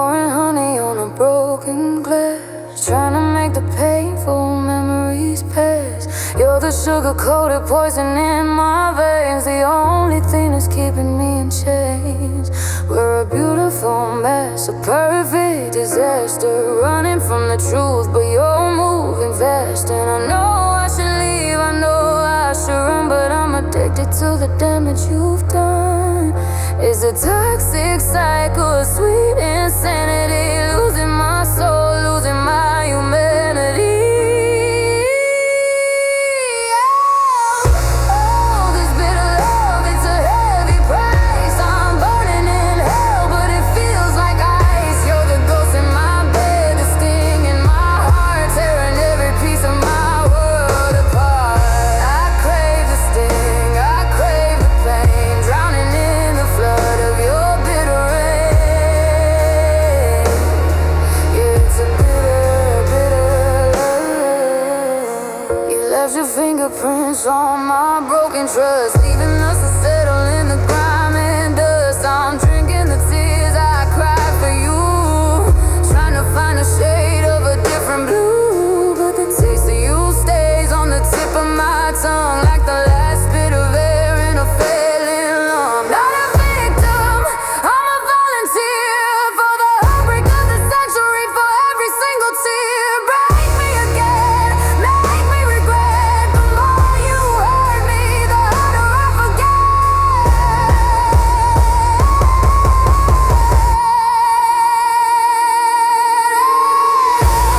pouring honey on a broken glass, trying to make the painful memories pass. You're the sugar-coated poison in my veins, the only thing that's keeping me in chains. We're a beautiful mess, a perfect disaster, running from the truth, but you're moving fast. And I know I should leave, I know I should run, but I'm addicted to the damage you've done. It's a toxic cycle of sweet insanity, losing my soul, losing my humanity. Oh, this bitter love, it's a heavy price. I'm burning in hell, but it feels like ice. You're the ghost in my bed, the sting in my heart, tearing every piece of my world apart. I crave the sting, I crave the pain, drowning in the flood of your bitter rain. Yeah, it's a bitter, bitter love. You left your fingerprints on my broken trust, leaving us to settle in the grime and dust. I'm drinking the tears I cried for you, trying to find a shade of a different blue, but the taste of you stays on the tip of my tongue, like the last bit of air in a failing lung. Not a victim, I'm a volunteer for the heartbreak of the century, for every single tear. Break me again, make me regret. The more you hurt me, the harder I forget.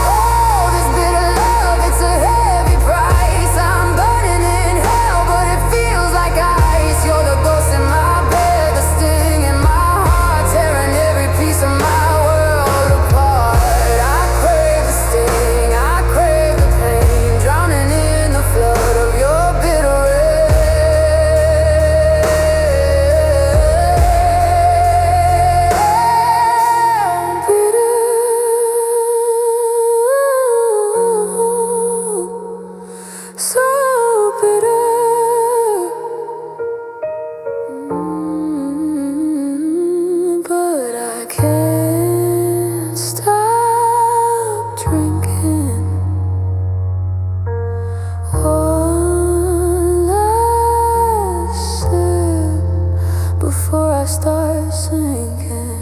Oh, this bitter love, it's a heavy price. I'm burning in hell, but it feels like ice. You're the ghost in my bed, the sting in my heart, tearing every piece of my world apart. I crave the sting, I crave the pain, drowning in the flood of your bitter rain. Bitter, so bitter. But I can't stop drinking. One last sip before I start sinking.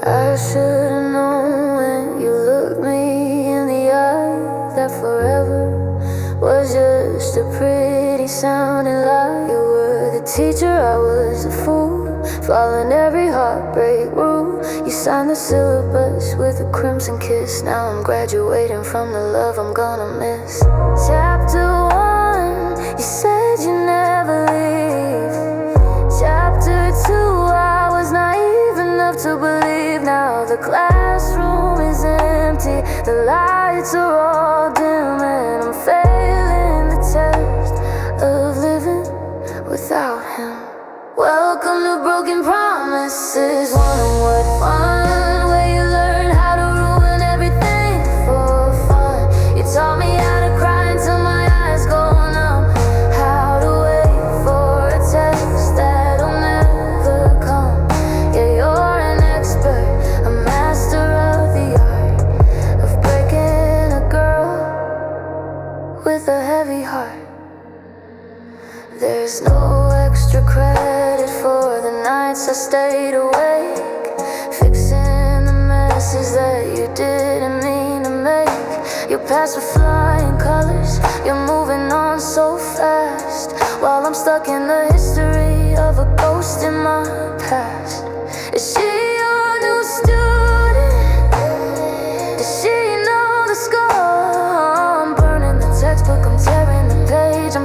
I should've known when you looked me in the eye that forever was just a pretty sounding lie. You were the teacher, I was a fool, following every heartbreak rule. You signed the syllabus with a crimson kiss. Now I'm graduating from the love I'm gonna miss. Chapter 1, you said you never leave. Chapter 2, I was naive enough to believe. Now the classroom is empty, the lights are all dim, and I'm failing the test of living without him. Welcome to broken promises, what fun, where you learn how to ruin everything for fun. You taught me how to cry until my eyes go numb, how to wait for a text that'll never come. Yeah, you're an expert, a master of the art of breaking a girl with a heavy heart. There's no extra credit for the nights I stayed awake, fixing the messes that you didn't mean to make. Your past with flying colors, you're moving on so fast, while I'm stuck in the history of a ghost in my past. Is she your new student? Does she know the score?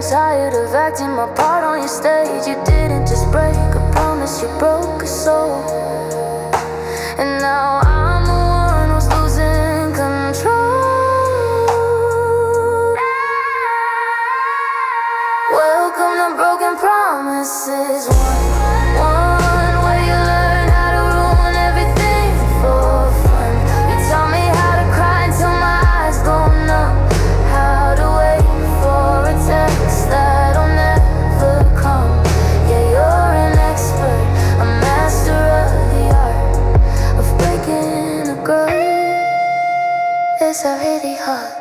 tired of acting my part on your stage. You didn't just break a promise, you broke a soul. And now I'm the one who's losing control. Welcome to broken promises. One where you learn how to ruin everything for fun. You taught me how to cry until my eyes go numb, how to wait for a text that'll never come. Yeah, you're an expert, a master of the art of breaking a girl. It's really hard.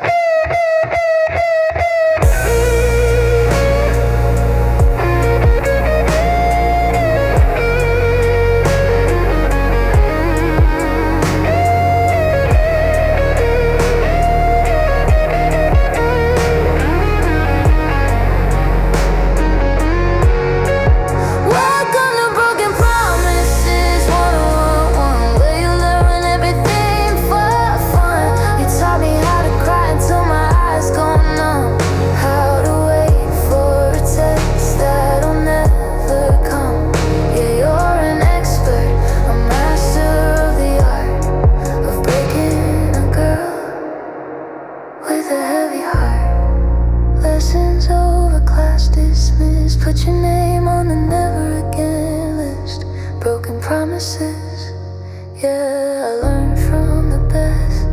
Put your name on the never again list. Broken promises, yeah, I learned from the best.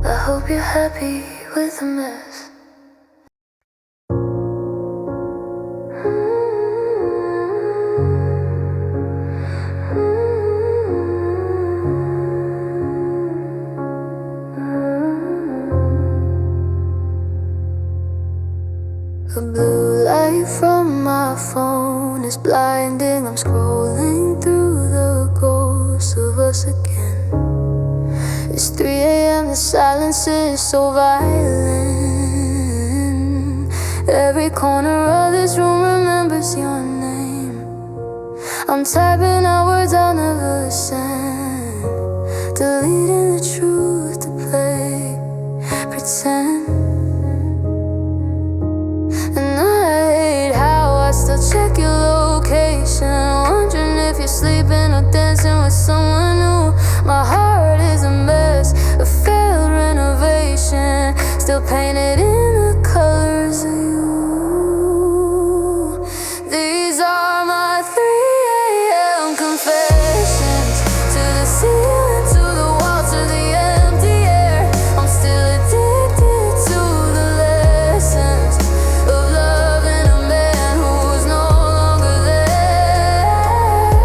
I hope you're happy with the mess. The blue light from my phone is blinding. I'm scrolling through the ghosts of us again. It's 3 a.m. The silence is so violent. Every corner of this room remembers your name. I'm typing out words I'll never send, deleting the truth to play pretend. Check your location, wondering if you're sleeping or dancing with someone new. My heart is a mess, a failed renovation, still painted in the colors of you. These are my 3 a.m. confessions, to the ceiling, to the wall, to the empty air. I'm still addicted to the lessons of loving a man who's no longer there.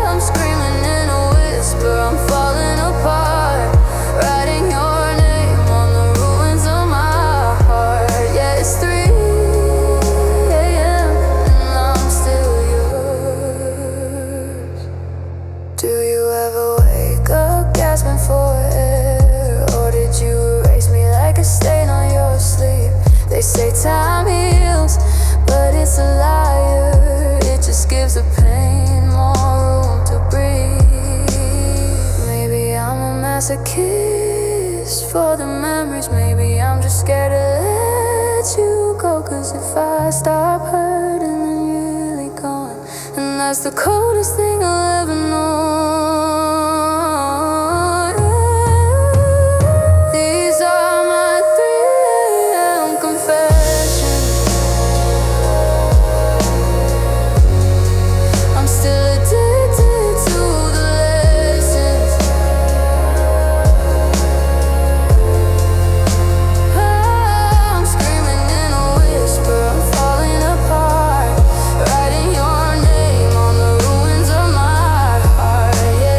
I'm screaming in a whisper, I'm falling apart, writing your name on the ruins of my heart. Yeah, it's 3 a.m. and I'm still yours. Do you ever wake up gasping for air, or did you erase me like a stain on your sleep? They say time heals, but it's a liar. It just gives the pain more room to breathe. Maybe I'm a masochist for the memories. Maybe I'm just scared to let you go. Cause if I stop hurting, then you're really gone. And that's the coldest thing I'll ever know. These are my 3 a.m. confessions. I'm still addicted to the lessons. I'm screaming in a whisper, I'm falling apart, writing your name on the ruins of my heart. Yeah.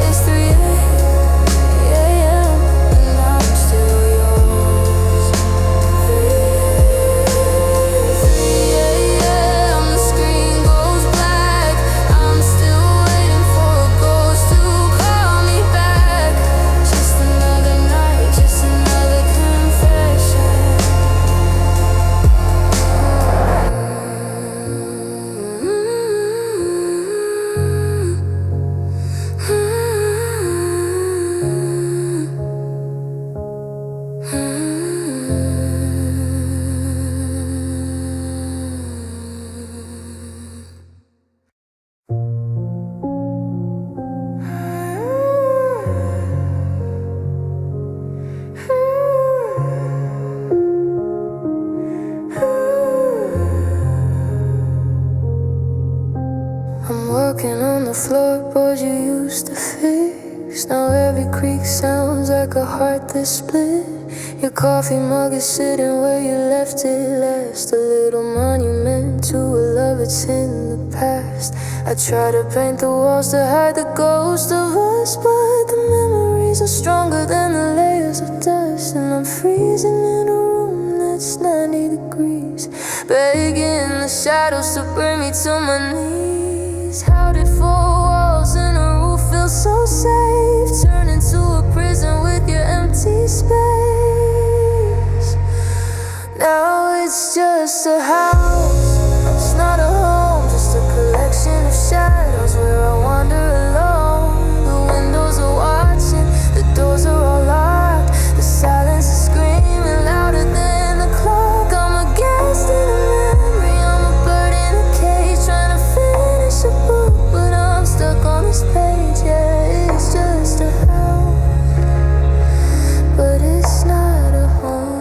floorboards you used to fix. Now every creak sounds like a heart that's split. Your coffee mug is sitting where you left it last, a little monument to a love that's in the past. I try to paint the walls to hide the ghost of us, but the memories are stronger than the layers of dust. And I'm freezing in a room that's 90 degrees, begging the shadows to bring me to my knees. How did 4 walls and a roof feel so safe, turn into a prison with your empty space? Now it's just a house, it's not a home, just a collection of shadows where I wander alone. The windows are watching, the doors are all locked, the silence is screaming louder than the clock. I'm a guest in a memory, I'm a bird in a cage trying to finish a book, but I'm stuck on this page. Yeah, it's just a house, but it's not a home.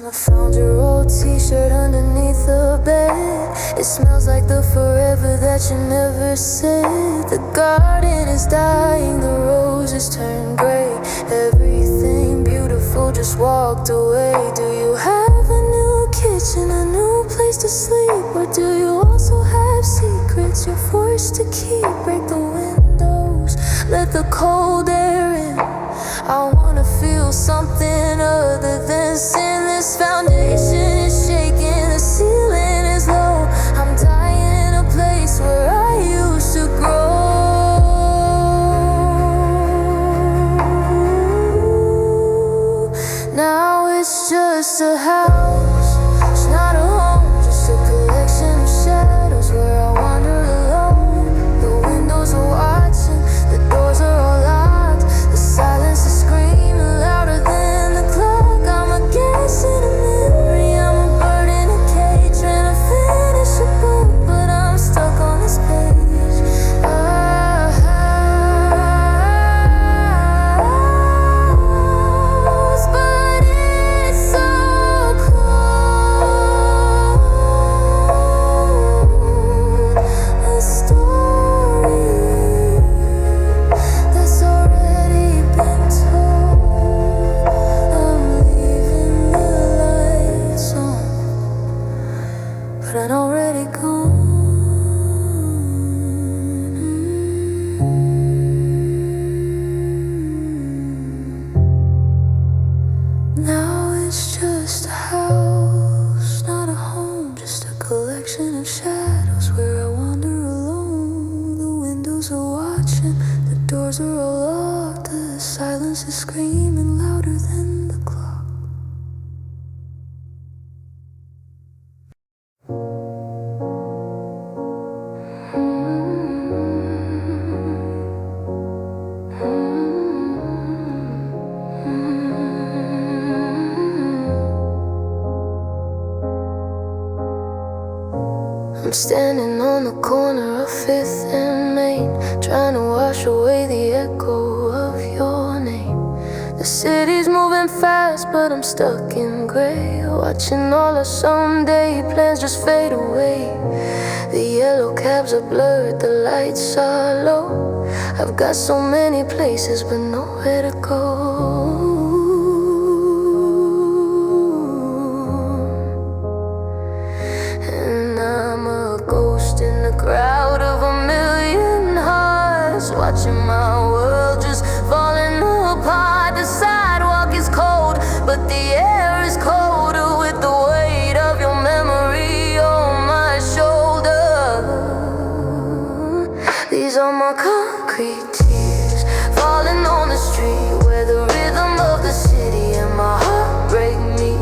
I found your old t-shirt underneath the bed. It smells like the forever that you never said. The garden is dying, the roses turn gray. Everything beautiful just walked away. Do you have a new kitchen, a new place to sleep? Or do you also have secrets you're forced to keep? Break the windows, let the cold air in. I wanna feel something other than sin. This foundation is shaking, the ceiling is low. I'm dying in a place where I used to grow. Now it's just a house, it's not a home, just a collection of shadows where I wander alone. The windows are watching, the doors are all locked, the silence is screaming louder than the clock. I'm a guest in a memory, I'm a bird in a cage trying to finish a book, but I'm stuck on this page. But it's so cold. A story that's already been told. I'm leaving the lights on, but I'd already gone. Now it's just a house, not a home, just a collection of shadows where I wander alone. The windows are watching, the doors are all locked, the silence is screaming louder than the clock. I'm standing on the corner of 5th and Main, trying to wash away the echo of your name. The city's moving fast, but I'm stuck in gray, watching all our someday plans just fade away. The yellow cabs are blurred, the lights are low. I've got so many places, but nowhere to go. In the crowd of a million hearts, watching my world just falling apart. The sidewalk is cold, but the air is colder with the weight of your memory on my shoulder. These are my concrete tears falling on the street where the rhythm of the city and my heartbreak meet.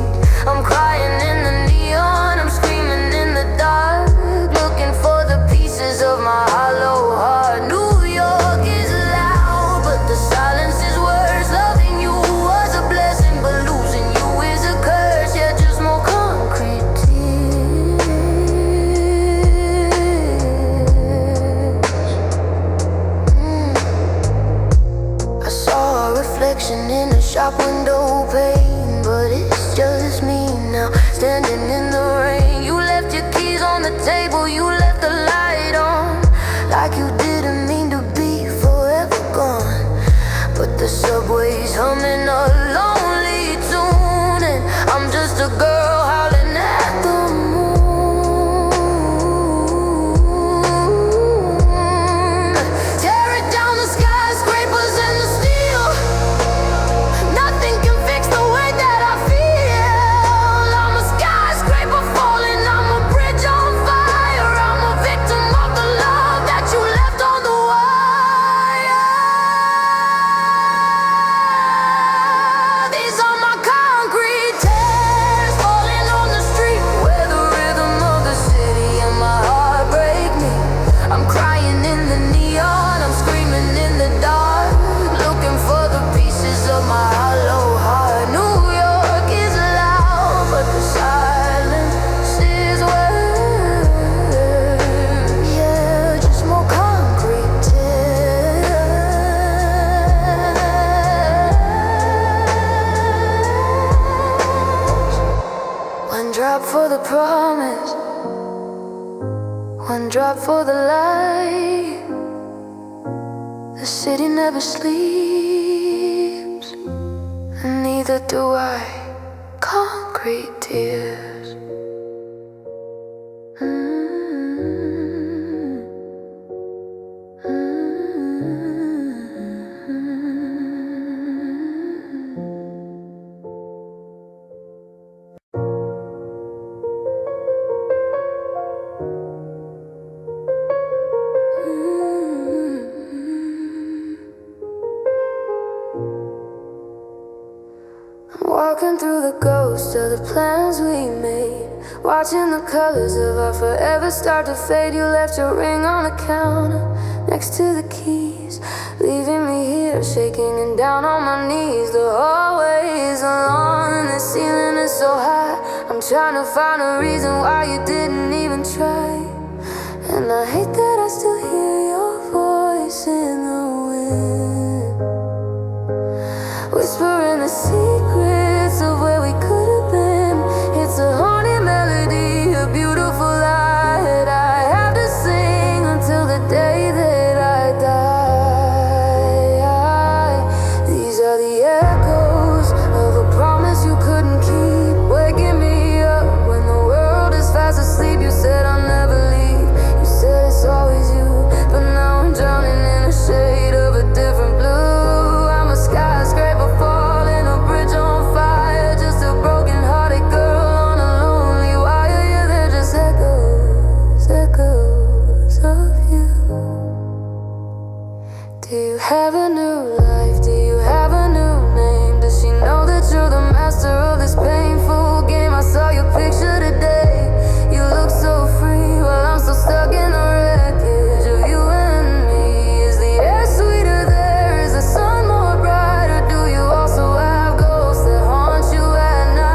I'm crying in the neon, I'm screaming in the dark, looking for the pieces of my hollow heart. New York is loud, but the silence is worse. Loving you was a blessing, but losing you is a curse. Yeah, just more concrete tears. I saw a reflection in the shop window pane, but it's just me now, standing in the rain. You left your keys on the table, you left the light subways humming a lonely tune, and I'm just a girl howling at the moon. Tear it down, the skyscrapers and the steel. Nothing can fix the way that I feel. I'm a skyscraper falling, I'm a bridge on fire. I'm a victim of the love that you left on the wire. These are my concrete tears falling on the street, where the rhythm of the city and my heart break me. I'm crying in the neon, I'm screaming in the dark, looking for the pieces of my hollow heart. New York is loud, but the silence is worse. Yeah, just more concrete tears. One drop for the promise, one drop for the light. The city never sleeps, and neither do I. Concrete tears. Walking through the ghosts of the plans we made, watching the colors of our forever start to fade. You left your ring on the counter next to the keys, leaving me here shaking and down on my knees. The hallway is long and the ceiling is so high. I'm trying to find a reason why you didn't even try. And I hate that I still hear your voice in the wind, whispering the secrets of where we could have been. It's a haunted melody, a beautiful lie that I have to sing until the day that I die. These are the echoes of a promise you couldn't keep, waking me up when the world is fast asleep. You said I'll never leave, you said it's always you, but now I'm drowning in a shade of a different blue. I'm a skyscraper falling, a bridge on fire, just a broken-hearted girl on a lonely wire. Yeah, they're just echoes, echoes of you. Do you have a new life? Do you have a new name? Does she know that you're the master of this painful game? I saw your picture today, you look so free, while I'm still stuck in the wreckage of you and me. Is the air sweeter there? Is the sun more bright? Or do you also have ghosts that haunt you at night?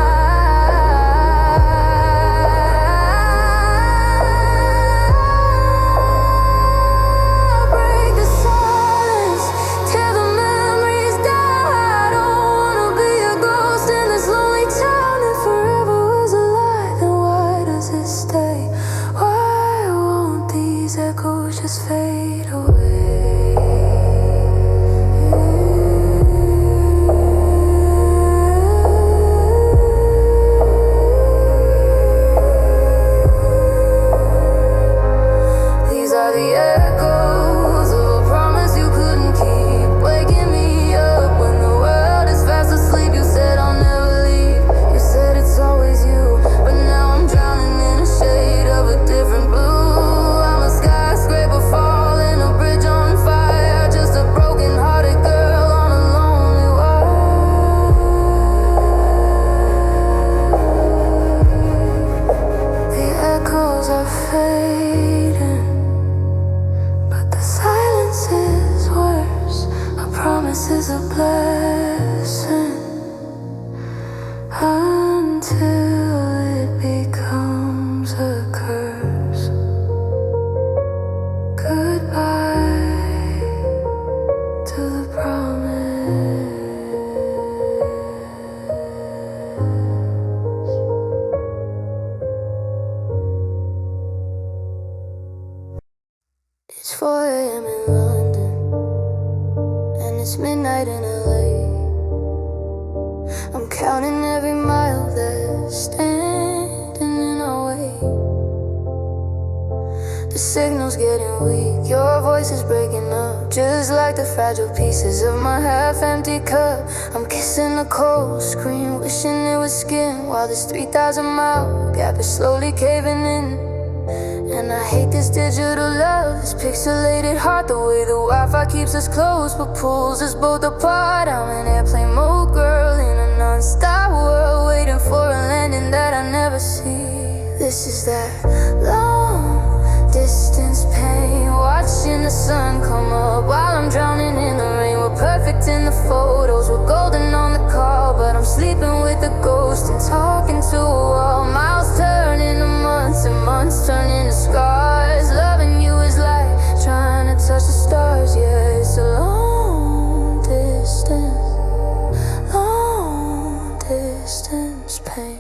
Break the silence, tear the memories down. I don't wanna be a ghost in this lonely town. If forever was a lie, then why does it stay? Why won't these echoes just fade away? These are the echoes of a promise you couldn't keep, waking me up when the world is fast asleep. You said I'll never leave, you said it's always you, but now I'm drowning in a shade of a different blue. I'm a skyscraper falling, a bridge on fire, just a broken-hearted girl on a lonely wire. The echoes are fading, but the silence is worse. A promise is a blessing until it becomes a curse. Goodbye to the promise. It's 4 a.m. in London, and it's midnight in LA. fragile pieces of my half-empty cup. I'm kissing the cold screen, wishing it was skin, while this 3,000-mile gap is slowly caving in. And I hate this digital love, this pixelated heart, the way the Wi-Fi keeps us close but pulls us both apart. I'm an airplane mode girl in a non-stop world, waiting for a landing that I never see. This is that long distance pain, watching the sun come up while I'm drowning in the rain. We're perfect in the photos, we're golden on the call, but I'm sleeping with a ghost and talking to a wall. Miles turn into months and months turn into scars. Loving you is like trying to touch the stars. Yeah, it's a long distance pain.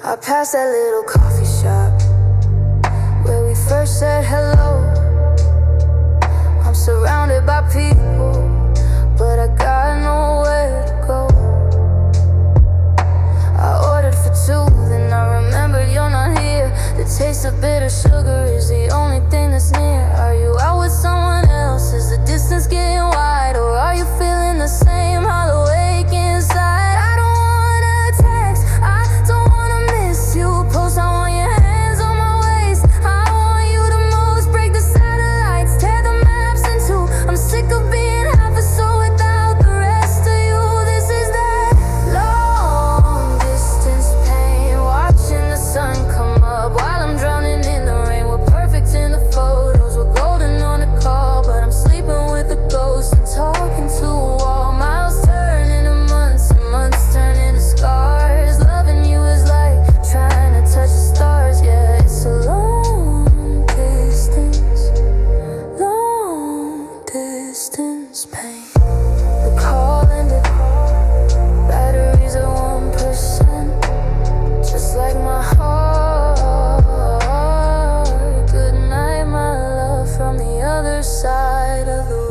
I passed that little coffee shop where we first said hello. I'm surrounded by people, but I got nowhere to go. I ordered for two, then I remembered you're not here. The taste of bitter sugar is the only thing that's near. Are you out with someone else? Is the distance getting wide? Or are you feeling the same, hollow ache inside? I don't wanna text, I don't wanna miss you. Post, I want your hands on my waist. I want you the most, break the satellites, tear the maps in two. I'm sick of being half a soul without the rest of you. This is that long distance pain, watching the sun come up while I'm drowning in the rain. We're perfect in the photos, we're golden on the call, but I'm sleeping with a ghost and talking to a wall. Miles turn into months and months turn into scars. Loving you is like trying to touch the stars. Yeah, it's a long distance pain. The call ended, batteries at 1%, just like my heart. Good night, my love, from the other side of the world.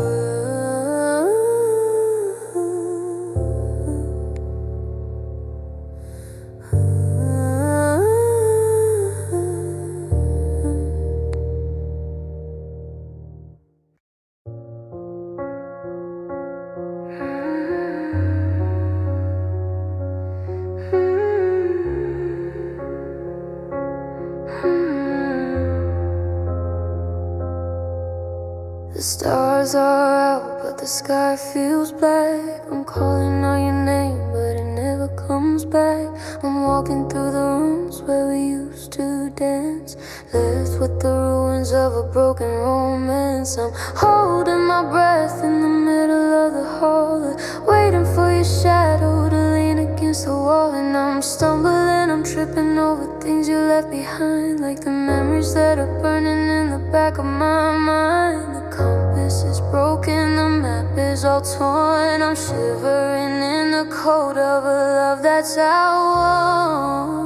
The stars are out, but the sky feels black. I'm calling out your name, but it never comes back. I'm walking through the rooms where we used to dance, left with the ruins of a broken romance. I'm holding my breath in the middle of the hall, waiting for your shadow to lean against the wall. And I'm stumbling, I'm tripping over things you left behind, like the memories that are burning in the back of my mind. The compass is broken, the map is all torn. I'm shivering in the cold of a love that's outworn.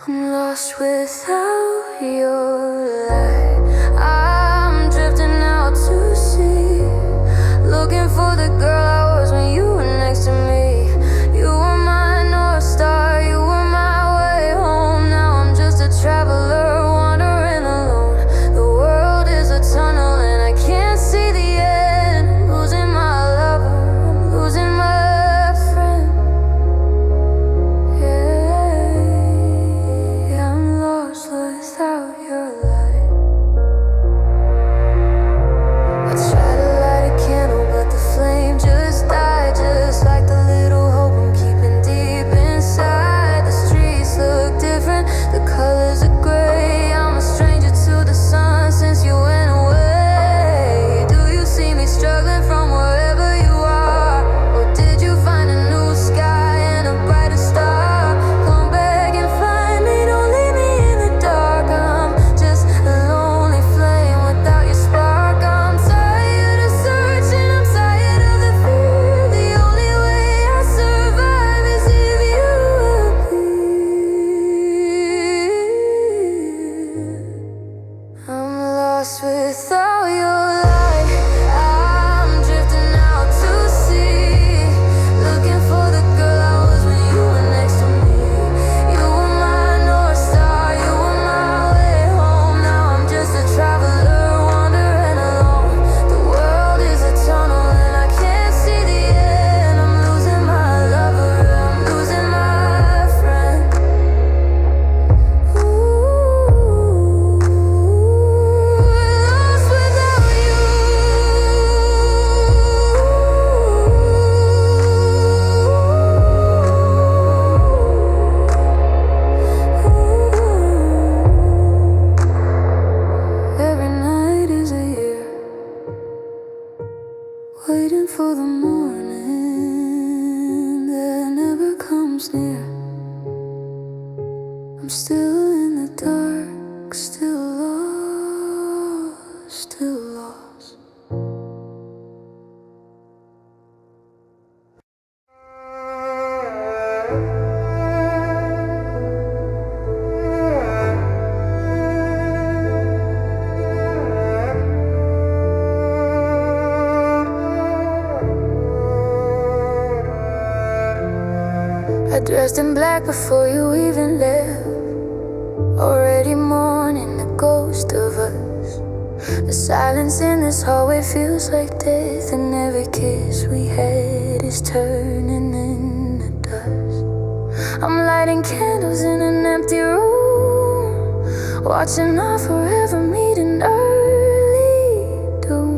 I'm lost without your light. I'm drifting out to sea, looking for the girl I was when you were next to me. You were my North Star, you were my way home. Now I'm just a traveler wandering alone. The world is a tunnel and I can't see the end. I'm losing my lover, I'm losing my friend. Yeah, I'm lost without your light. waiting for the morning that never comes near. I'm still in the dark, still lost, still lost. I dressed in black before you even left, already mourning the ghost of us. The silence in this hallway feels like death, and every kiss we had is turning into dust. I'm lighting candles in an empty room, watching our forever meet in early doom.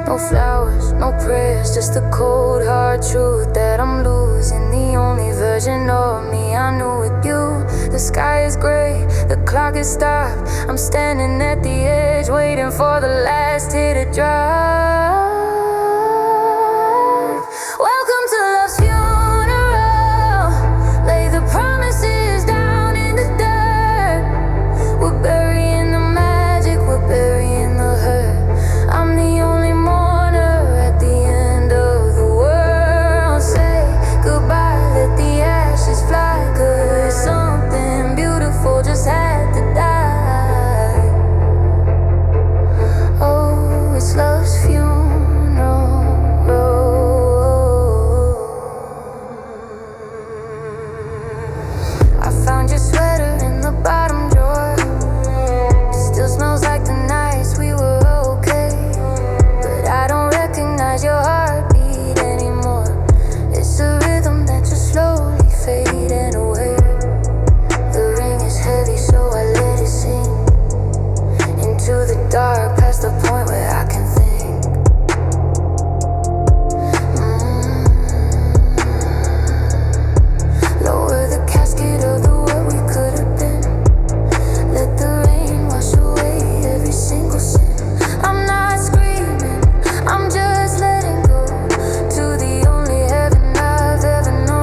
No flowers, no prayers, just the cold hard truth that I'm losing the only version of me I knew with you. The sky is gray, the clock is stopped. I'm standing at the edge, waiting for the last tear to drop. Welcome to love's funeral. Lay the promises down in the dirt. We're burying the magic, we're burying the hurt. I'm the only mourner at the end of the world. Say goodbye, let the ashes fly, 'cause something beautiful just had to die. Oh, it's love's funeral. I found your sweater in the bottom drawer. It still smells like the nights we were okay, but I don't recognize your heartbeat anymore. It's a rhythm that just slowly fading away. The ring is heavy, so I let it sink into the dark, past the point where I can think. Lower the casket of the what we could have been. Let the rain wash away every single sin. I'm not screaming, I'm just letting go to the only heaven I've ever known.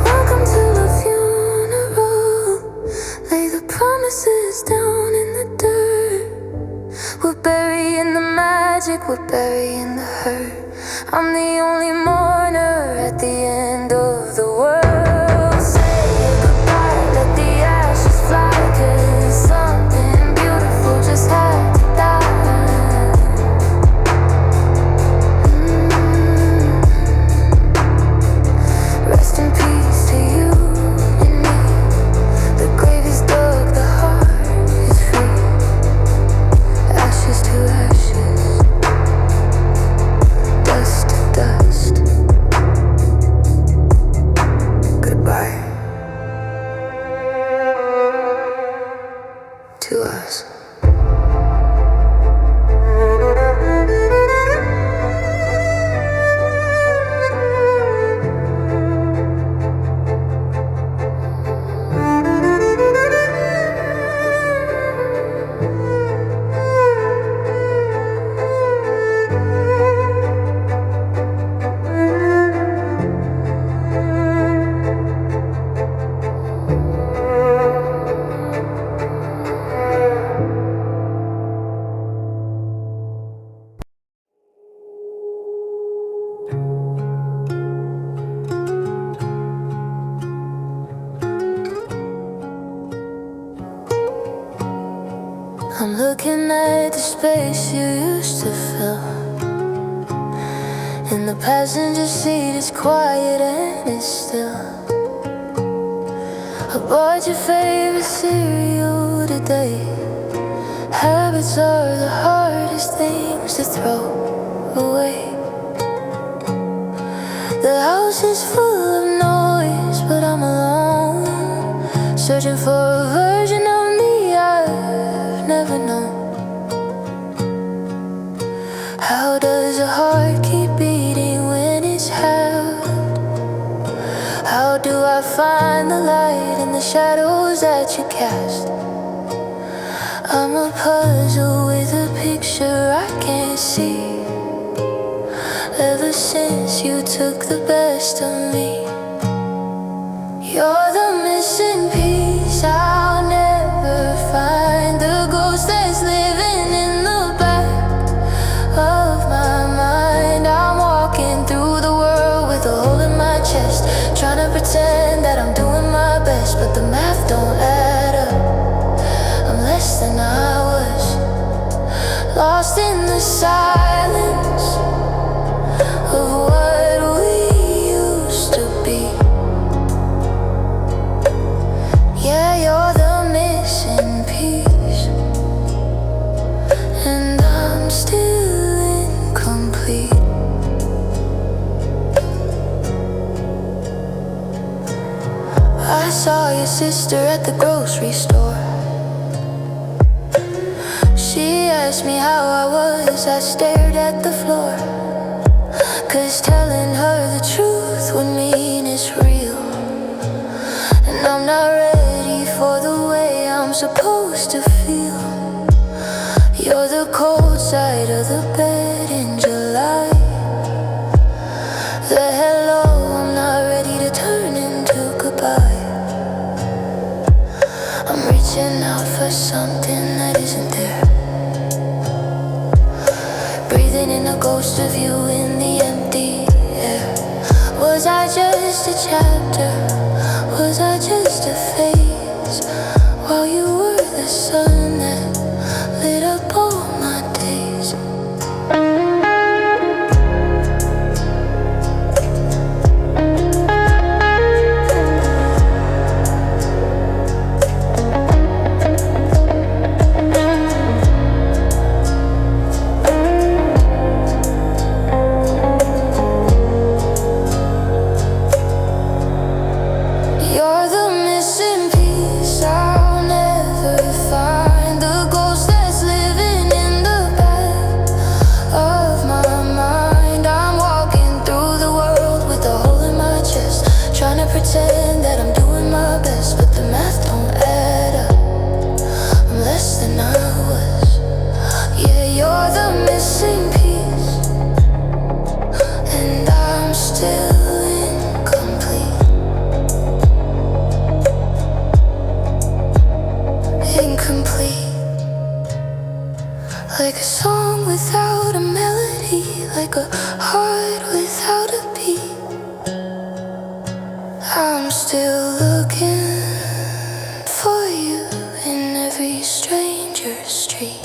Welcome to the funeral. Lay the promises down in the dirt. We're burying the magic, we're burying the hurt. I'm the only mourner at the end of the world. Say goodbye, let the ashes fly, 'cause something beautiful just had to die. Rest in peace to you and me. The grave is dug, the heart is free. Ashes to ashes, dust to dust. Goodbye to us. I'm looking at the space you used to fill. In the passenger seat, it's quiet and it's still. I bought your favorite cereal today. Habits are the hardest things to throw away. The house is full of noise, but I'm alone, searching for a version of me I've never known. How does a heart keep beating when it's held? How do I find the light in the shadows that you cast? I'm a puzzle with a picture I can't see. Ever since you took the best of me, you're the missing piece I'll never find. The ghost that's living in the back of my mind. I'm walking through the world with a hole in my chest, trying to pretend that I'm doing my best, but the math don't add up. I'm less than I was, lost in the silence of what we used to be. Yeah, you're the missing piece, and I'm still incomplete. I saw your sister at the grocery store. She asked me how I was, I stared at the floor. 'Cause telling her the truth would mean it's real, and I'm not ready for the way I'm supposed to feel. You're the cold side of the bed in July. The hello I'm not ready to turn into goodbye. I'm reaching out for something that isn't there, breathing in a ghost of you in the empty air. Was I just a chapter? Was I just a phase? While you were the sun that lit up all my days. Like a song without a melody, like a heart without a beat. I'm still looking for you in every stranger street.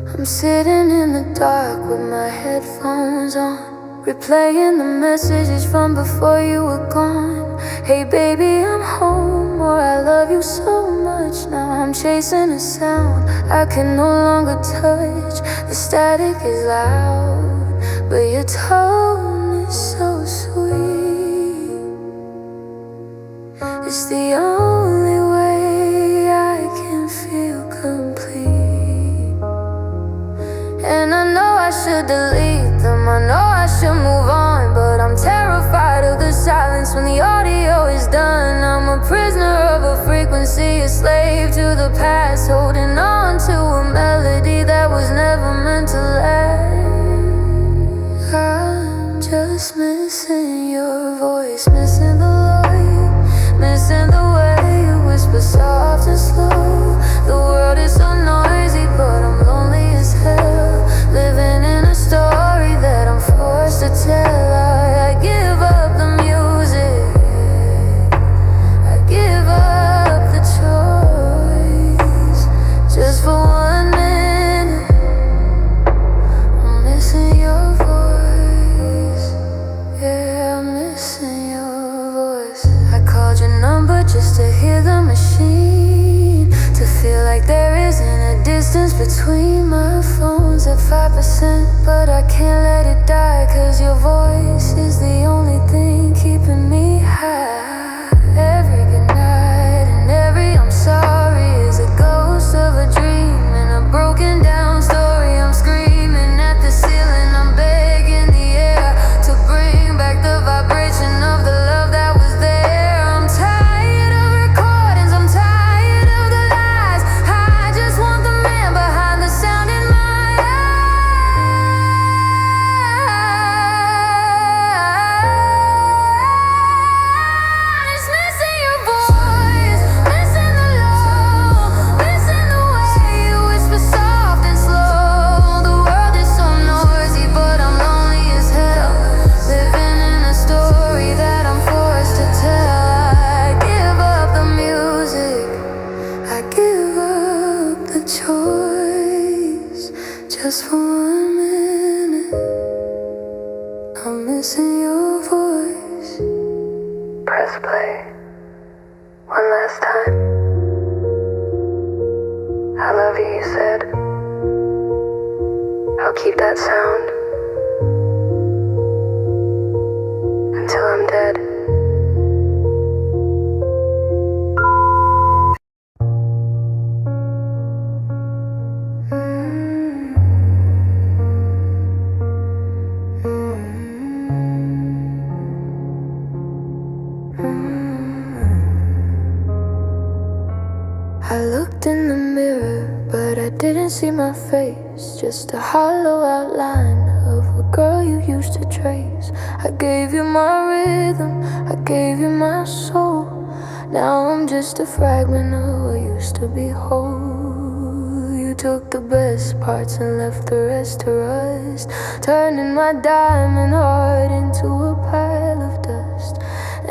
I'm sitting in the dark with my headphones on, replaying the messages from before you were gone. Hey baby, I'm home, or I love you so much. Now I'm chasing a sound I can no longer touch. The static is loud, but your tone is so sweet. It's the only way I can feel complete. And I know I should delete them, I know I should move on, but I'm terrified of the silence when the audio is done. I'm a prisoner of a frequency, a slave to the past, holding on to a melody that was never meant to last. I'm just missing your voice, missing the light, missing the way you whisper soft and slow. The world is so noisy, but I'm lonely as hell, living in a story that I'm forced to tell. I give up the music, I give up the choice, just for 1 minute. I'm missing your voice, yeah. like there isn't a distance between my phone's at 5%, but I can't let it die, 'cause your voice is the only thing keeping me high. Every good night and every I'm sorry is a ghost of a dream and a broken down story. I'm screaming at the ceiling, I'm begging the air to bring back the vibration of the love that was there. I'm tired of recordings, I'm tired of the lies. I just want the man behind the sound in my eyes. Missing your voice, missing the love, missing the way you whisper soft and slow. The world is so noisy, but I'm lonely as hell, living in a story that I'm forced to tell. I give up the music, I give up the choice, just for 1 minute. I'm missing your voice. Press play one last time. I love you, you said. I'll keep that sound until I'm dead. I looked in the mirror, but I didn't see my face, just a hollow outline of a girl you used to trace. I gave you my rhythm, I gave you my soul. Now I'm just a fragment of what used to be whole. You took the best parts and left the rest to rust, turning my diamond heart into a pile of dust.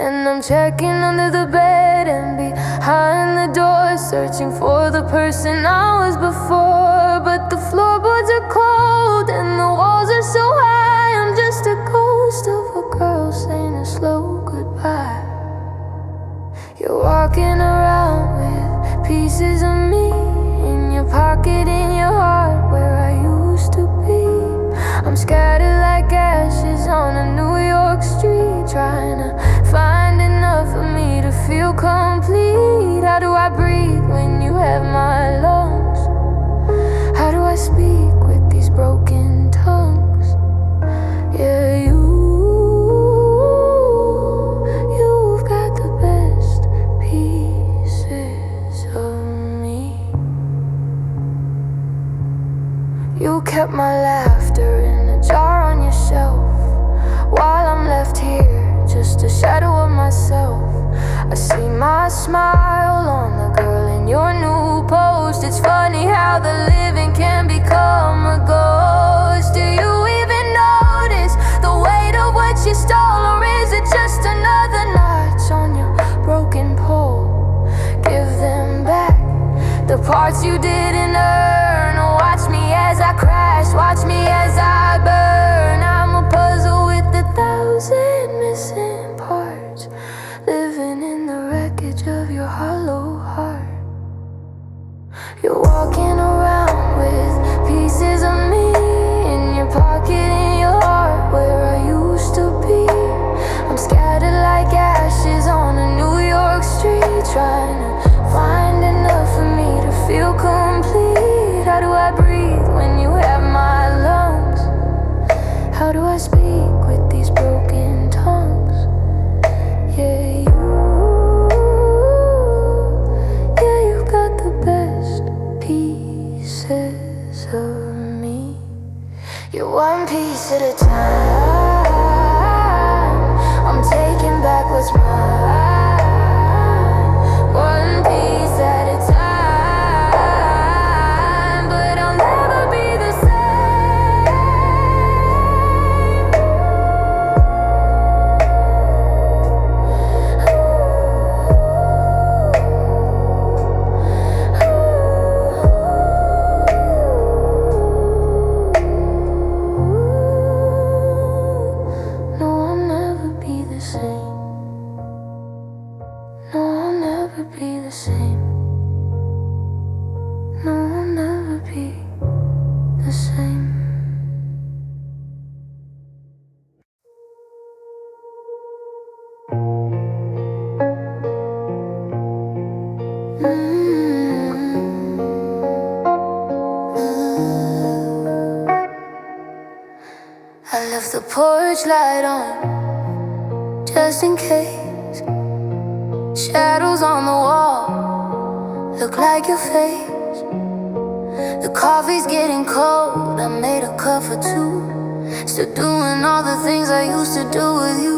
And I'm checking under the bed and behind the door, searching for the person I was before. But the floorboards are cold and the walls are so high. I'm just a ghost of a girl saying a slow goodbye. You're walking around with pieces of me in your pocket, in your heart, where I used to be. I'm scattered like ashes on a New York street, trying to find enough of me to feel complete. How do I breathe when you have my lungs? How do I speak with these broken tongues? Yeah, you've got the best pieces of me. You kept my laughter in a jar on your shelf, while I'm left here, just a shadow of myself. I see my smile on the girl in your new post. It's funny how the living can become a ghost. Do you even notice the weight of what you stole, or is it just another notch on your broken pole? Give them back the parts you didn't earn. Watch me as I crash, watch me as I burn. I'm a puzzle with 1,000 missing parts, living in the wreckage of your hollow heart. You're walking around with pieces of me in your pocket, in your heart, where I used to be. I'm scattered like ashes on a New York street, trying to find enough of me to feel complete. How do I breathe when you have my lungs? How do I speak with these broken tongues? Yeah, you've got the best pieces of me. You're one piece at a time. I'm taking back what's mine, one piece at a time. But I'll never be the same. light on, just in case. Shadows on the wall look like your face. The coffee's getting cold, I made a cup for two. Still doing all the things I used to do with you.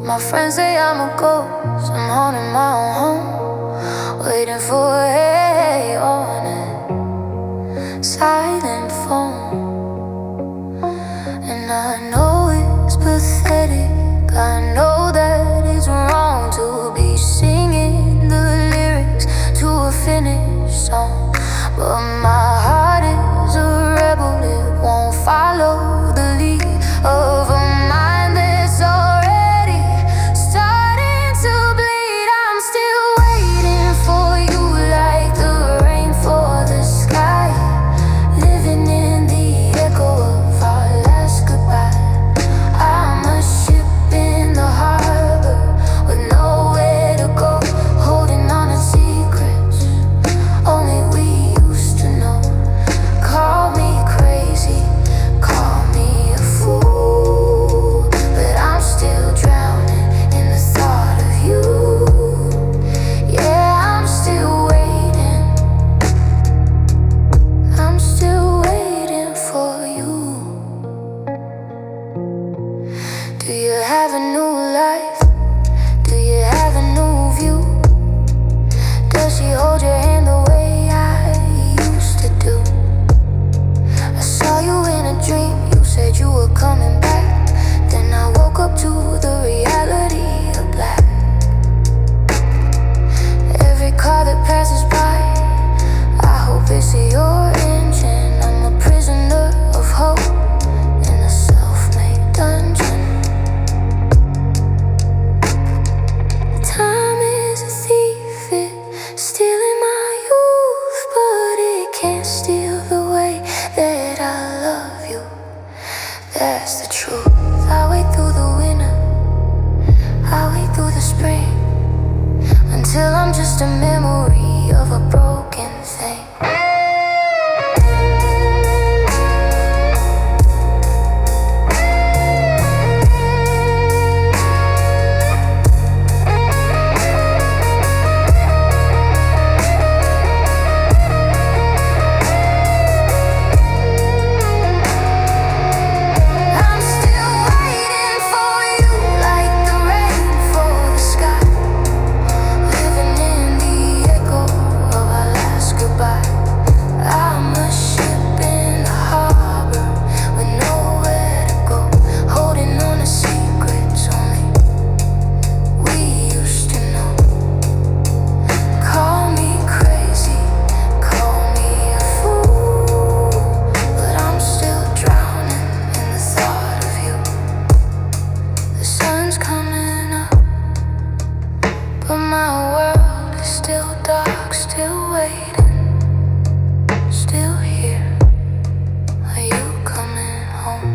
My friends say I'm a ghost, I'm haunting my own home, waiting for a hey on it, silent phone. And I know it's pathetic, I know that it's wrong to be singing the lyrics to a finished song, but my heart is a rebel, it won't follow the lead of a mind that's already starting to bleed. I'm still waiting for you like the rain for the sky, living in the echo of our last goodbye. I'm a ship in the harbor with nowhere to go, holding on to secrets only we used to know. Call me crazy, call me a fool, but I'm still drowning in the thought of you. Yeah, I'm still waiting, I'm still waiting for you. Do you have a new life? Do you have a new view? Does she hold your hand the way I used to do? I saw you in a dream, you said you were coming back. Then I woke up to the reality of black. Every car that passes by, I hope it's your engine. I'm a prisoner of hope in a self-made dungeon. Time is a thief, it's stealing my youth, but it can't steal the way that I love you. That's the truth. I wait through the winter, I wait through the spring, until I'm just a memory of a broken thing. I'm still waiting for you like the rain for the sky, living in the echo of our last goodbye. I'm a ship in the harbor with nowhere to go, holding on to secrets only we used to know. Call me crazy, call me a fool, but I'm still drowning in the thought of you. The sun's coming up, but my world is still dark, still waiting, still here. Are you coming home?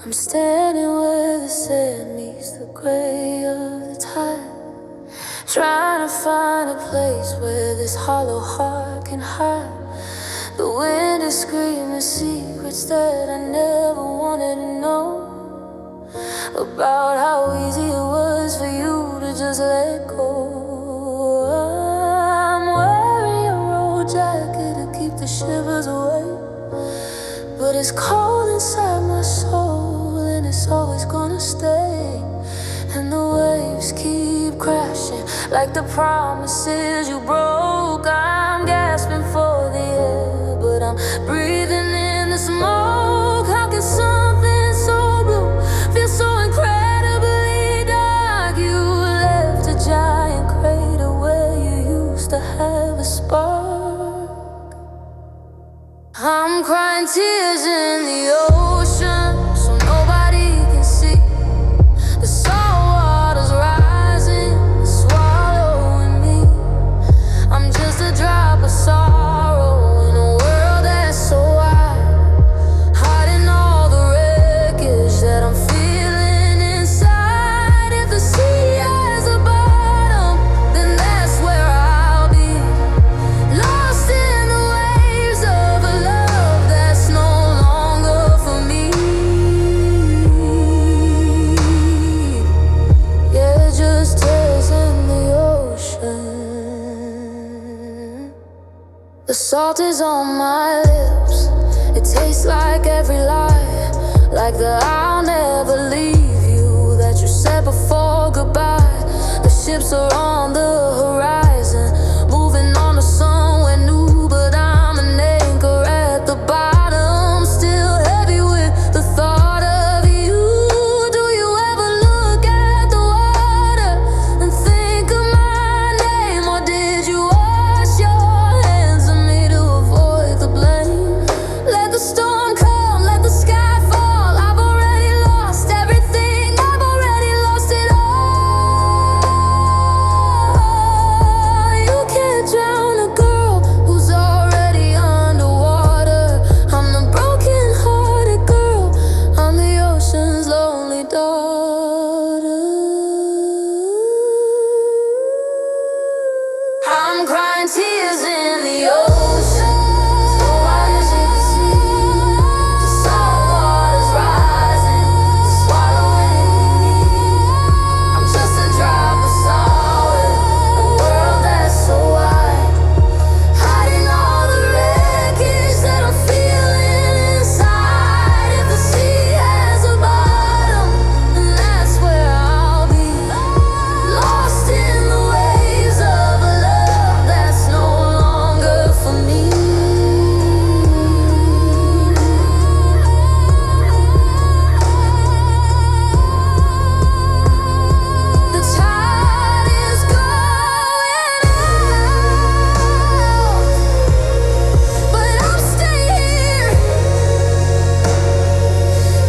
I'm standing where the sand meets the gray of the tide, trying to find a place where this hollow heart can hide. The wind is screaming secrets that I never wanted to know, about how easy it was for you to just let go. I'm wearing your old jacket to keep the shivers away, but it's cold inside my soul, and it's always gonna stay. And the waves keep crashing like the promises you broke. I'm gasping for the air, but I'm breathing in the smoke. How can something so blue feel so incredibly dark? You left a giant crater where you used to have a spark. I'm crying tears salt is on my lips. It tastes like every lie, like the I'll never leave you that you said before goodbye. The ships are on the horizon, moving on to somewhere new, but I'm an anchor at the bottom, still heavy with the thought of you. Do you ever look at the water and think of my name, or did you wash your hands of me to avoid the blame? Let the storm come, let the sky fall. I've already lost everything, I've already lost it all. You can't drown a girl who's already underwater. I'm the broken-hearted girl, I'm the ocean's lonely daughter. I'm crying tears in the ocean, so wide as you can see. The salt water's rising, swallowing me. I'm just a drop of salt in a world that's so wide, hiding all the wreckage that I'm feeling inside. If the sea has a bottom, then that's where I'll be, lost in the waves of a love that's no longer for me. The tide is going out, but I'll stay here,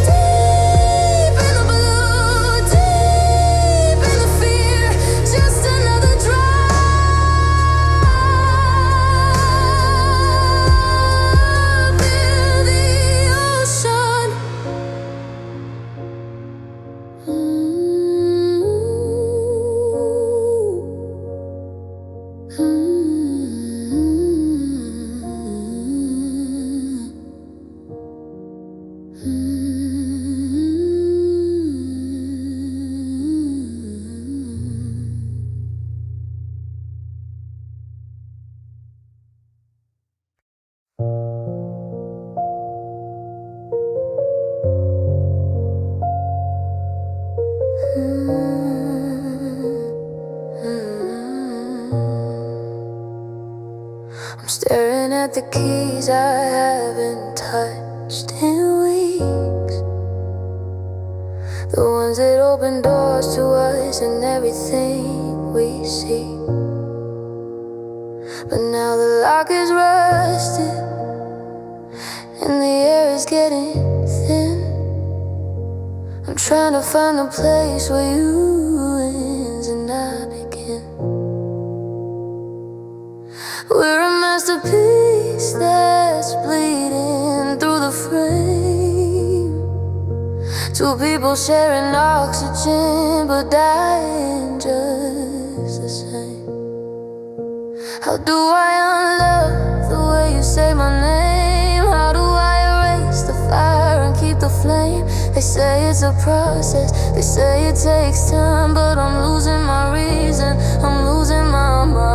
deep in the blue, deep in the fear, just another drop in the ocean. I'm staring at the keys I haven't touched in weeks, the ones that open doors to us and everything we see. But now the lock is rusted and the air is getting thin. I'm trying to find a place where you ends and I begin. We're a masterpiece that's bleeding through the frame. Two people sharing oxygen but dying just the same. How do I unlove the way you say my name? How do I erase the fire and keep the flame? They say it's a process, they say it takes time, but I'm losing my reason, I'm losing my mind.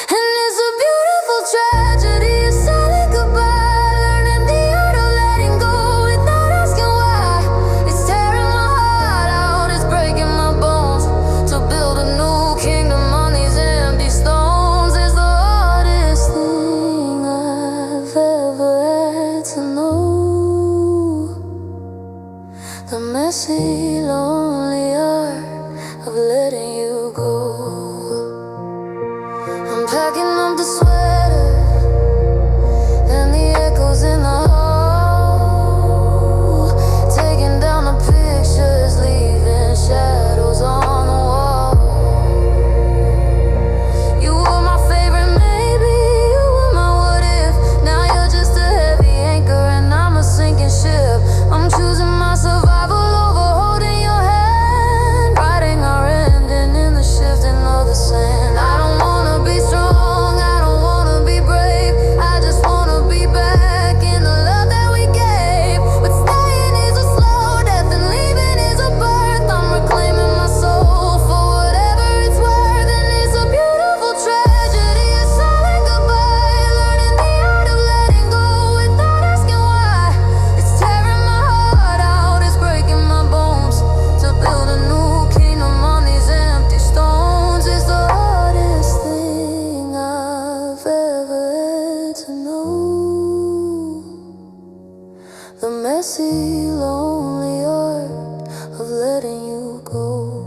And it's a beautiful tragedy, a silent goodbye, learning the art of letting go without asking why. It's tearing my heart out, it's breaking my bones, to build a new kingdom on these empty stones is the hardest thing I've ever had to know. The messy, lonely art of letting you go. I'm packing up the sweaters and the echoes in the hall, taking down the pictures, leaving shadows on the wall. You were my favorite maybe, you were my what if. Now you're just a heavy anchor and I'm a sinking ship. I'm choosing my survival over holding messy, lonely art of letting you go.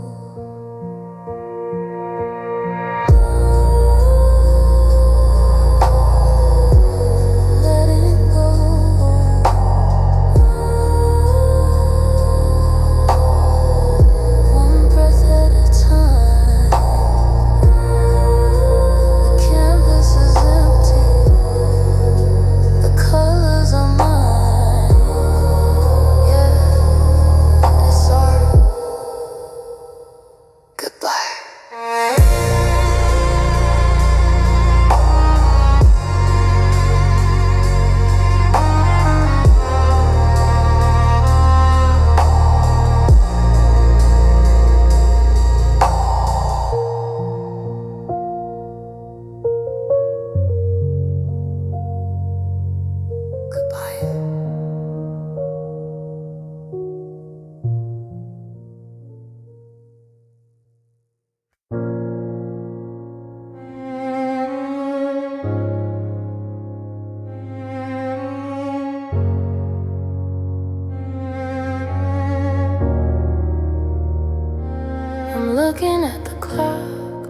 I'm looking at the clock,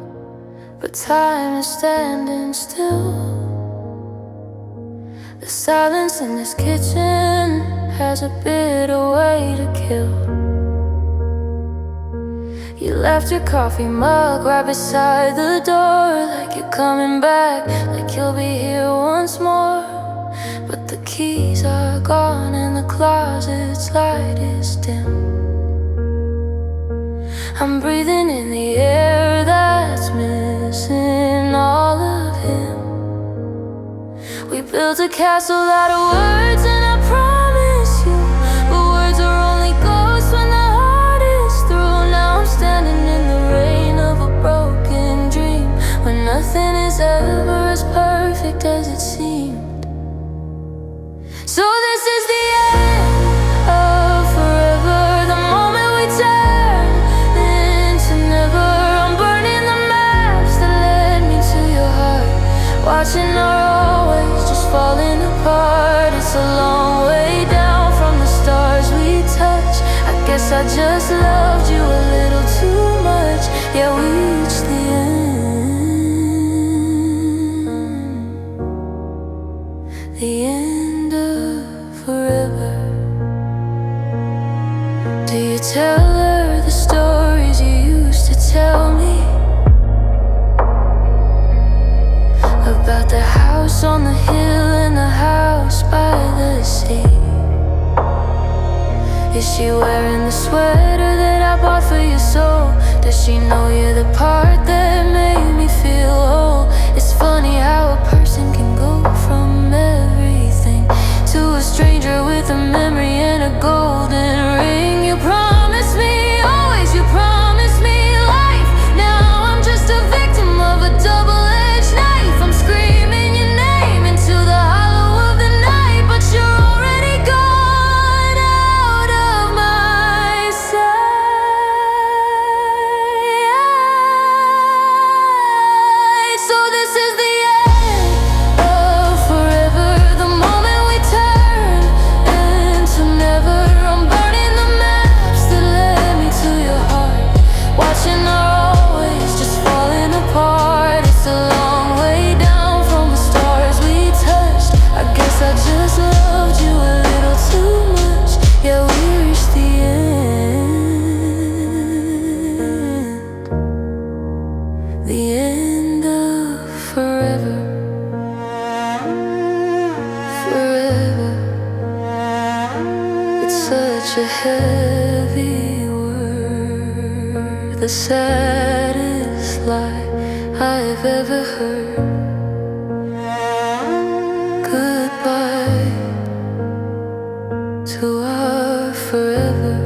but time is standing still. The silence in this kitchen has a bitter way to kill. You left your coffee mug right beside the door, like you're coming back, like you'll be here once more. But the keys are gone and the closet's light is dim. I'm breathing in the air that's missing all of him. We built a castle out of words, and I promise you, but words are only ghosts when the heart is through. Now I'm standing in the rain of a broken dream, when nothing is ever as perfect as it seemed. So this is the end of forever, the moment we turn into never. I'm burning the maps that led me to your heart, watching our always just falling apart. It's a long way down from the stars we touch. I guess I just loved you a little too much. Yeah, we reached the end, the end of forever. Do you tell her the stories you used to tell me about the house on the hill and the house by the sea? Is she wearing the sweater that I bought for your soul? Does she know you're the part that made me feel whole? It's funny how a person can go from everything to a stranger with a memory and a golden ring. You promised me, always you promised me life. Now I'm just a victim of a double-edged knife. I'm screaming your name into the hollow of the night, but you're already gone out of my sight. So this is the end of forever, the moment we turn into never. I'm burning the maps that led me to your heart, watching our always just falling apart. It's a long way down from the stars we touched. I guess I just loved you a little too much. Yeah, we reached the end of forever, forever. It's such a heavy word, the saddest lie I've ever heard. Goodbye to our forever.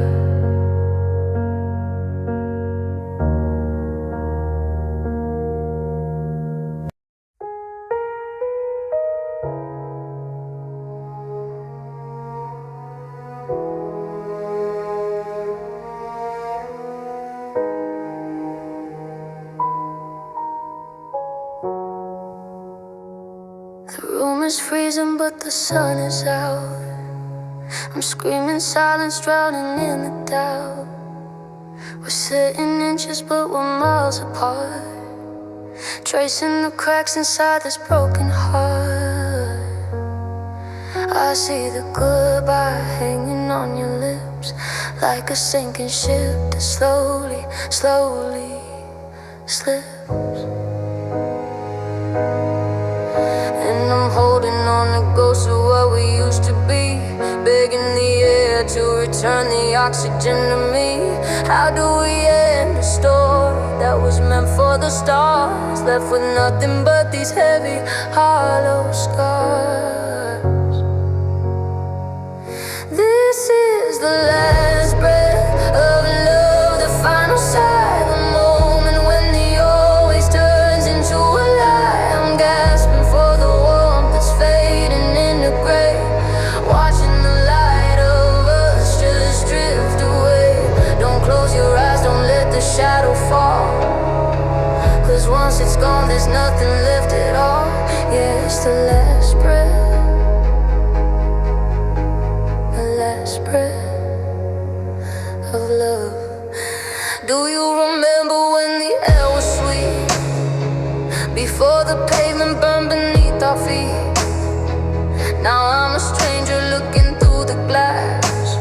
The room is freezing, but the sun is out. I'm screaming silence, drowning in the doubt. We're sitting inches but we're miles apart, tracing the cracks inside this broken heart. I see the goodbye hanging on your lips, like a sinking ship that slowly, slowly slips. And I'm holding on to ghosts of what we used to be, begging the air to return the oxygen to me. How do we end a story that was meant for the stars, left with nothing but these heavy, hollow scars? This is the last breath of love, the final sigh, the moment when the always turns into a lie. I'm gasping for the warmth that's fading into gray, watching the light of us just drift away. Don't close your eyes, don't let the shadow fall, 'cause once it's gone there's nothing left at all. Yeah, it's the last breath, breath of love. Do you remember when the air was sweet, before the pavement burned beneath our feet? Now I'm a stranger looking through the glass,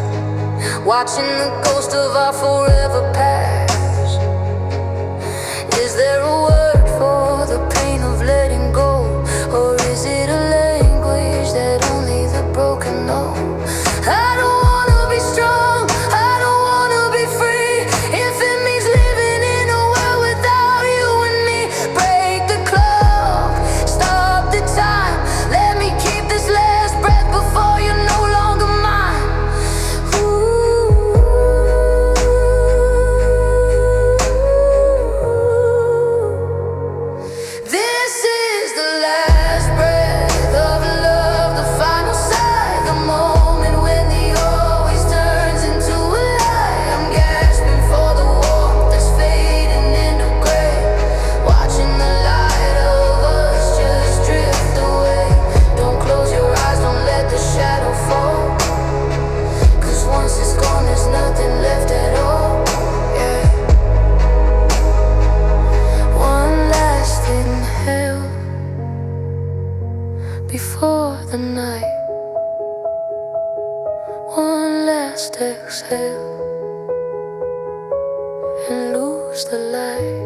watching the ghost of our forever past. Is there a word for the pain of letting go, or is it a language that only the broken know? I don't wanna be strong, I don't wanna be free, if it means living in a world without you and me. Break the clock, stop the time, let me keep this last breath before you're no longer mine. Ooh. This is the last breath of love, the final sigh, the moment when the always turns into a lie. I'm gasping for the warmth that's fading into gray, watching the light of us just drift away. Don't close your eyes, don't let the shadow fall, 'cause once it's gone there's nothing left at all. Yeah. One last inhale before the night, one last exhale and lose the light.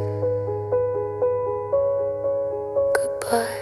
Goodbye.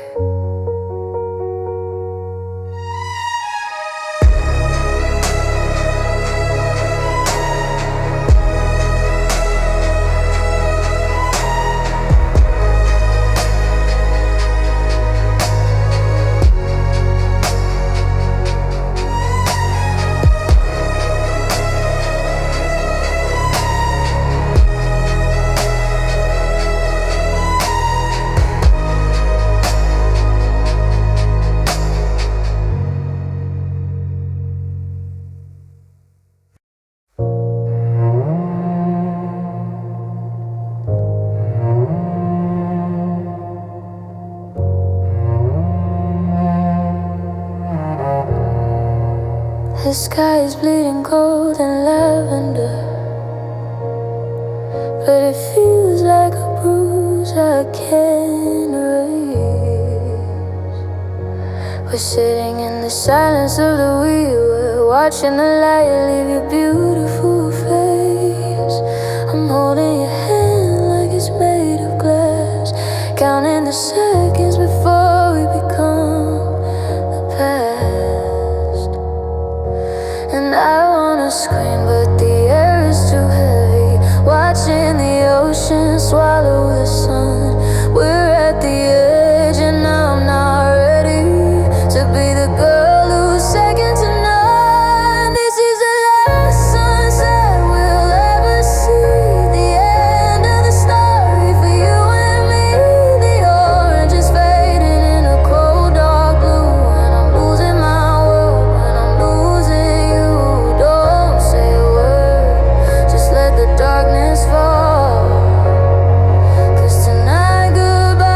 The sky is bleeding cold and lavender, but it feels like a bruise I can't erase. We're sitting in the silence of the wheel, watching the light leave your beautiful face. I'm holding your hand like it's made of glass, counting the seconds before we become the past. And I wanna scream, but the air is too heavy, watching the ocean swallow the sun. We're at the edge and I'm not ready to be the girl who's second to none. This is the last sunset we'll ever see, the end of the story for you and me. The orange is fading in a cold dark blue, and I'm losing my world when I'm losing you. Don't say a word, just let the darkness fall, 'cause tonight goodbye.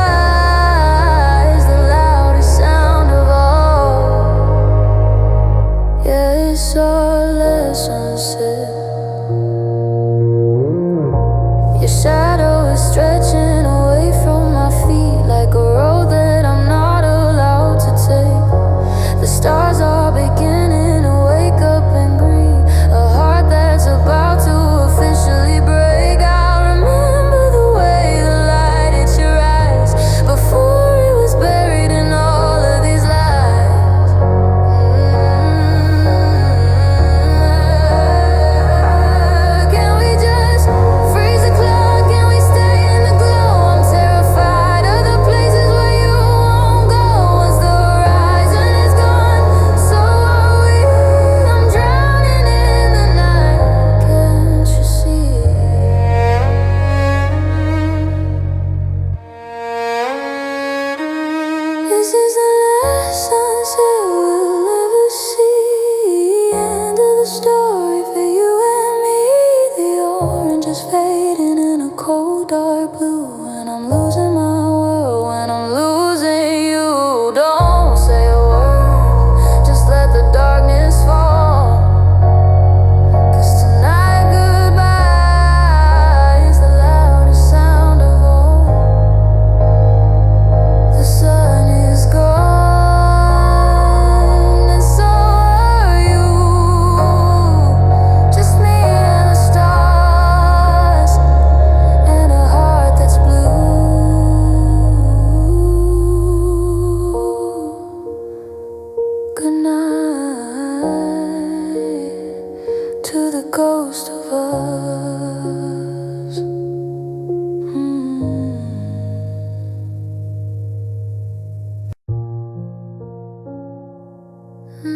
I'm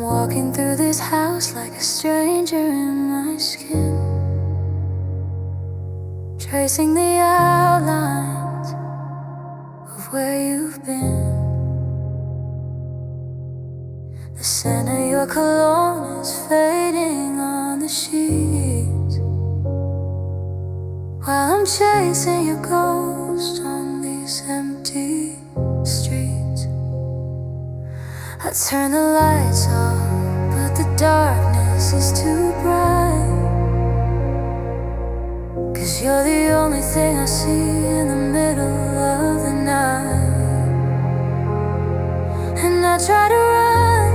walking through this house like a stranger in my skin, tracing the outlines of where you've been. The scent of your cologne is fading on the sheets, while I'm chasing your ghost on these empty streets. I turn the lights on, but the darkness is too bright, 'cause you're the only thing I see in the middle of the night. And I try to run,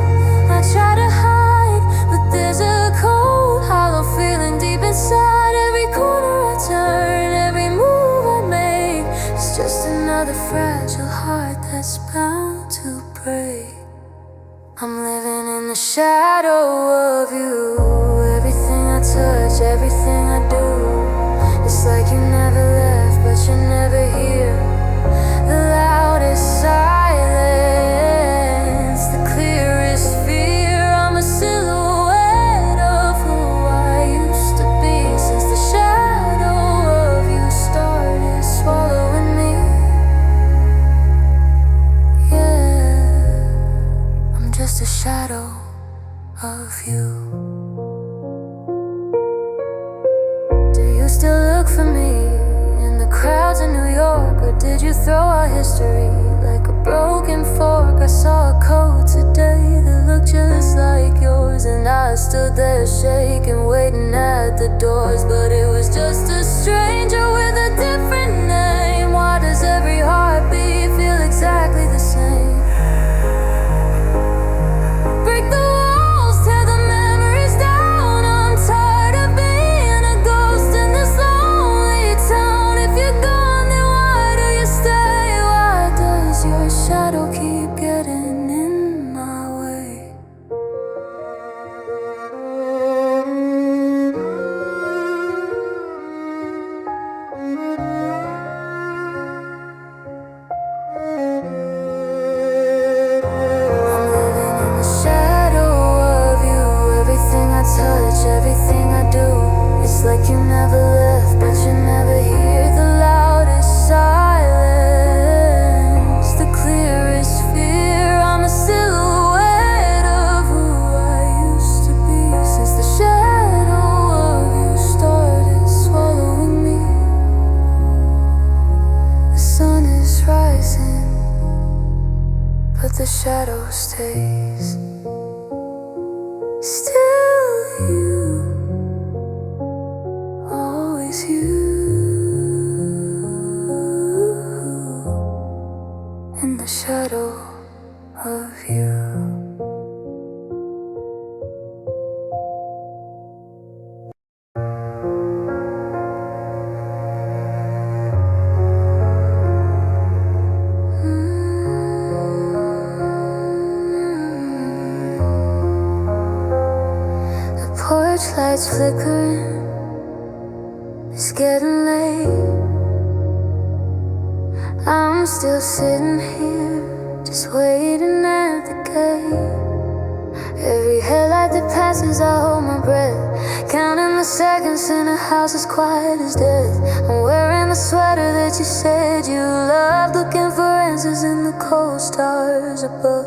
I try to hide, but there's a cold, hollow feeling deep inside. Every corner I turn, every move I make, it's just another fragile heart that's bound to break. I'm living in the shadow of you. Everything I touch, everything I do, it's like you never left, but you're never here. The loudest silence, the clearest fear. I'm a silhouette of who I used to be, since the shadow of you started swallowing me. Yeah, I'm just a shadow of you. Do you still look for me in the crowds in New York, or did you throw our history like a broken fork? I saw a coat today that looked just like yours, and I stood there shaking, waiting at the doors. But it was just a stranger with a different name. Why does every heartbeat feel exactly the same? Break the walls, tear the memories down. I'm tired of being a ghost in this lonely town. If you're gone, then why do you stay? Why does your shadow keep getting in my way? I'm living in the shadow of you. Everything I touch, everything I do, it's like you never left, but you're never here. The loudest silence, the clearest fear. I'm a silhouette of who I used to be, since the shadow of you started swallowing me. The sun is rising, but the shadow stays. Still you, always you, in the shadow of you. The porch lights flickering, it's getting late. I'm still sitting here, just waiting at the gate. Every headlight that passes, I hold my breath, counting the seconds in a house as quiet as death. I'm wearing the sweater that you said you loved, looking for answers in the cold stars above.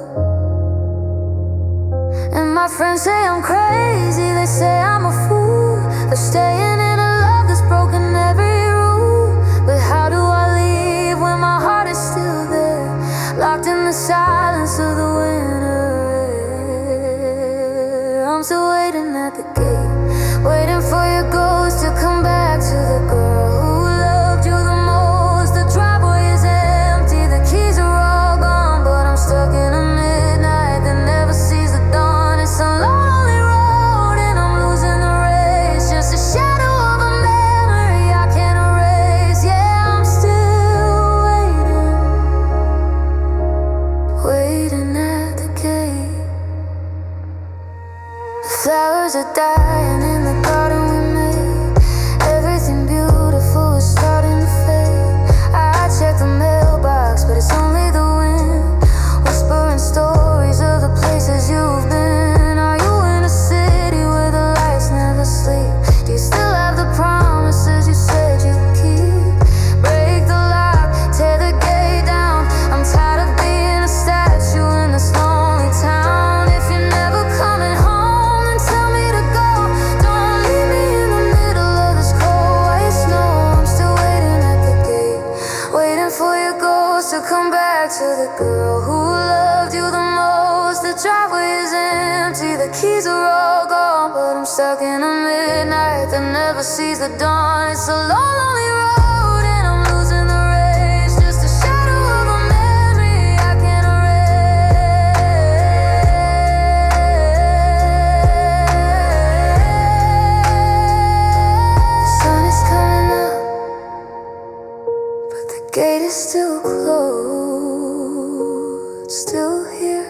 And my friends say I'm crazy, they say I'm a fool for staying in a love that's broken every rule. But how do I leave when my heart is still there, locked in the silence of the winter air? I'm still waiting at the gate, waiting for your ghost to come back to the girl who loved you the most. The driveway is empty, the keys are all gone, but I'm stuck in a midnight that never sees the dawn. It's a lonely road and I'm losing the race, just a shadow of a memory I can't erase. Yeah, I'm still waiting at the gate. The flowers are dying in the garden. stuck in a midnight that never sees the dawn. It's a long, lonely road, and I'm losing the race. Just a shadow of a memory I can't erase. The sun is coming up, but the gate is still closed. Still here,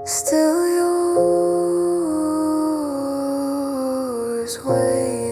still yours, waiting.